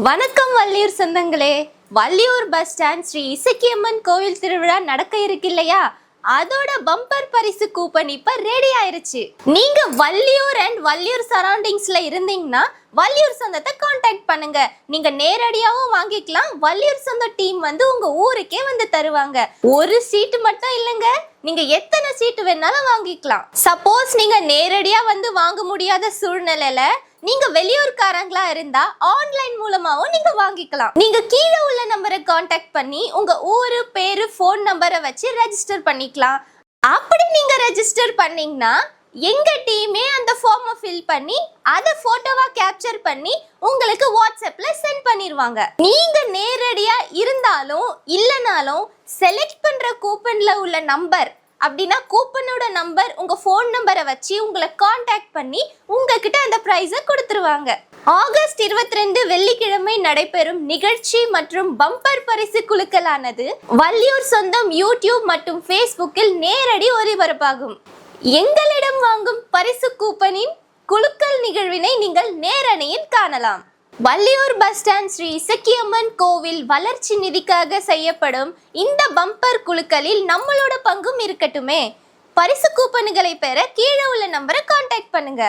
வணக்கம் வள்ளியூர் சொந்தங்களே. Valliyur bus stand Sri Isakkiamman கோவில் திருவிழா நடக்க இருக்கு இல்லையா? அதோட பம்பர் பரிசு கூப்பன் இப்ப ரெடி ஆயிருச்சு. நீங்க வள்ளியூர் அண்ட் வள்ளியூர் சரௌண்டிங்ஸ்ல இருந்தீங்கன்னா வள்ளியூர் சொந்தத்தை காண்டாக்ட் பண்ணுங்க. நீங்க நேரடியாவும் வாங்கிக்கலாம். வள்ளியூர் சொந்த டீம் வந்து உங்க ஊருக்கே வந்து தருவாங்க. ஒரு சீட்டு மட்டும் இல்லைங்க, நீங்க எத்தனை சீட்டு வேணாலும் வாங்கிக்கலாம். சப்போஸ் நீங்க நேரடியா வந்து வாங்க முடியாத சூழ்நிலையில நீங்க வெளியூர்காரங்களா இருந்தா ஆன்லைன் மூலமாவும் நீங்க வாங்கிக்கலாம். நீங்க கீழே உள்ள நம்பரை காண்டாக்ட் பண்ணி உங்க ஊரு பேரு ஃபோன் நம்பரை வச்சு ரெஜிஸ்டர் பண்ணிக்கலாம். அப்படி நீங்க ரெஜிஸ்டர் பண்ணீங்கன்னா எங்க டீமே அந்த ஃபார்மை ஃபில் பண்ணி அதை போட்டோவா கேப்சர் பண்ணி உங்களுக்கு வாட்ஸ்அப்ல சென்ட் பண்ணிடுவாங்க. நீங்க நேரடியா இருந்தாலும் இல்லைனாலும் செலக்ட் பண்ற கூப்பன்ல உள்ள நம்பர் அப்படின்னா கூப்பனோட நம்பர் உங்க ஃபோன் நம்பரை வச்சு உங்களை காண்டாக்ட் பண்ணி உங்ககிட்ட அந்த பிரைஸை கொடுத்துருவாங்க. ஆகஸ்ட் 22 வெள்ளிக்கிழமை நடைபெறும் நிகழ்ச்சி மற்றும் பம்பர் பரிசு குலுக்கலானது வள்ளியூர் சொந்தம் யூடியூப் மற்றும் ஃபேஸ்புக்கில் நேரடி ஒளிபரப்பாகும். எங்களிடம் வாங்கும் பரிசு கூப்பனின் குலுக்கல் நிகழ்வினை நீங்கள் நேரடியில் காணலாம். வள்ளியூர் பஸ் ஸ்டாண்ட் ஸ்ரீ இசக்கியம்மன் கோவில் வளர்ச்சி நிதிக்காக செய்யப்படும் இந்த பம்பர் குலுக்கலில் நம்மளோட பங்கும் இருக்கட்டுமே. பரிசு கூப்பன்களை பெற கீழே உள்ள நம்பரை காண்டாக்ட் பண்ணுங்க.